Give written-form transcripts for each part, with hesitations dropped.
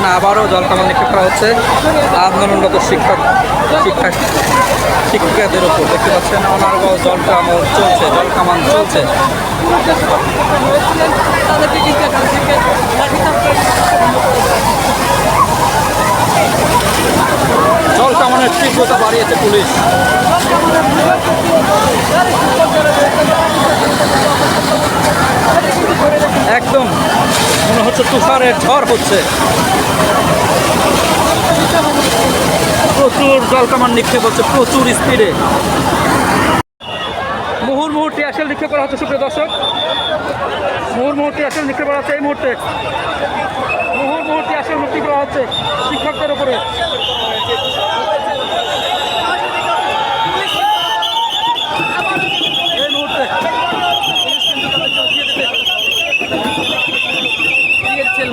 পাচ্ছেন আবারও জল কামান নিক্ষেপ করা হচ্ছে আন্দোলনরত শিক্ষিকাদের উপর। দেখতে পাচ্ছেন অনার্গল জল কামান চলছে, জল কামান চলছে। জল কামানের তীব্রতা বাড়িয়েছে পুলিশ। একদম মনে হচ্ছে তুষারের ঝড় হচ্ছে। প্রচুর জল কামান নিক্ষেপ হচ্ছে, প্রচুর স্পিডে। মুহূর্তে আসল নিক্ষেপ করা হচ্ছে সুপ্রিয় দর্শক, মুহূর্তে আসল নিক্ষেপ করা হচ্ছে এই মুহূর্তে। মুহূর্তে আসল মুক্তি করা হচ্ছে শিক্ষকদের উপরে।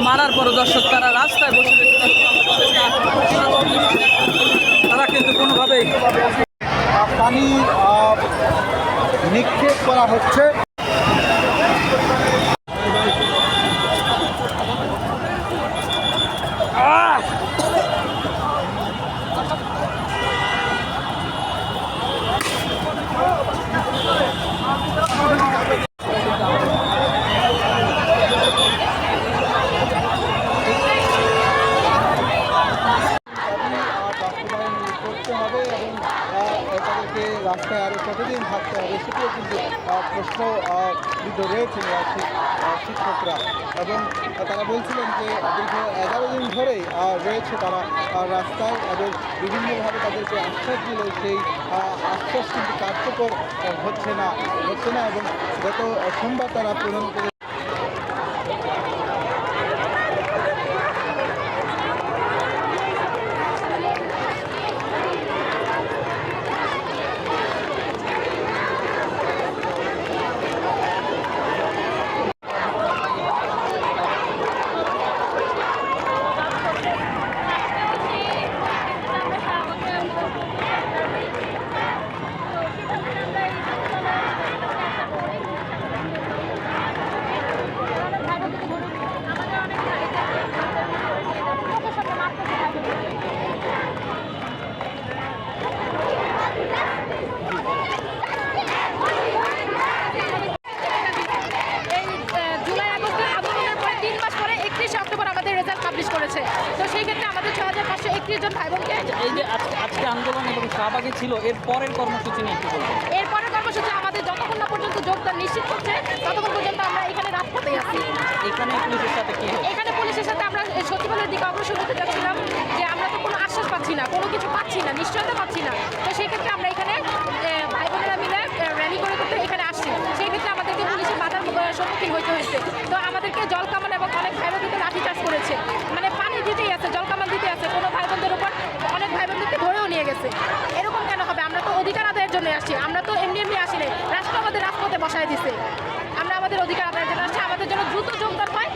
মারার পর দর্শক তারা রাস্তায় বসে তারা কিন্তু কোনোভাবেই পানি নিক্ষেপ করা হচ্ছে। তাদেরকে রাস্তায় আরও কতদিন থাকতে হবে সেটিও কিন্তু প্রশ্নবিদ্ধ রয়েছে শিক্ষকরা। এবং তারা বলছিলেন যে দীর্ঘ 11 দিন ধরেই রয়েছে তারা রাস্তায় এবং বিভিন্নভাবে তাদেরকে আশ্বাস দিল, সেই আশ্বাস কিন্তু কার্যকর হচ্ছে না এবং গত সোমবার তারা প্রধান করেছে। তো সেই ক্ষেত্রে আমাদের 6531 জন ভাই বোনকে এই যে আজকে আন্দোলন এবং শাহবাগে ছিল, এর পরের কর্মসূচি নিয়ে একটু বলবেন। এরপরের কর্মসূচি আমাদের যতক্ষণ না পর্যন্ত যোগদান নিশ্চিত হচ্ছে ততক্ষণ পর্যন্ত আমরা এখানে রাজপথে আছি। এখানে পুলিশের সাথে কি হয়? এখানে পুলিশের সাথে আমরা সচিবালয়ের দিকে অগ্রসর হতে যাচ্ছিলাম যে আমরা তো কোনো আশ্বাস পাচ্ছি না, কোনো কিছু পাচ্ছি না, নিশ্চয়তা পাচ্ছি না। তো সেই ক্ষেত্রে আমরা এখানে ভাই বোনেরা মিলে র্যালি করে এখানে আসছি। সেই ক্ষেত্রে আমাদেরকে পুলিশের বাধার সম্মুখীন হতে হয়েছে। তো আমাদেরকে জল কামান এবং অনেক ভাই বোনদেরকে লাঠিচার্জ করেছে, মানে পানি দিতেই আছে, জল কামান দিতে আছে। কোনো ভাই বোনদের উপর অনেক ভাই বোনদেরকে ধরেও নিয়ে গেছে। এরকম কেন হবে? আমরা তো অধিকার আদায়ের জন্য আসছি, আমরা তো এমনি আসিনি। রাষ্ট্র আমাদের রাজপথে বসায় দিছে। আমরা আমাদের অধিকার আদায়ের জন্য আসছি, আমাদের জন্য দ্রুত যোগদান হয়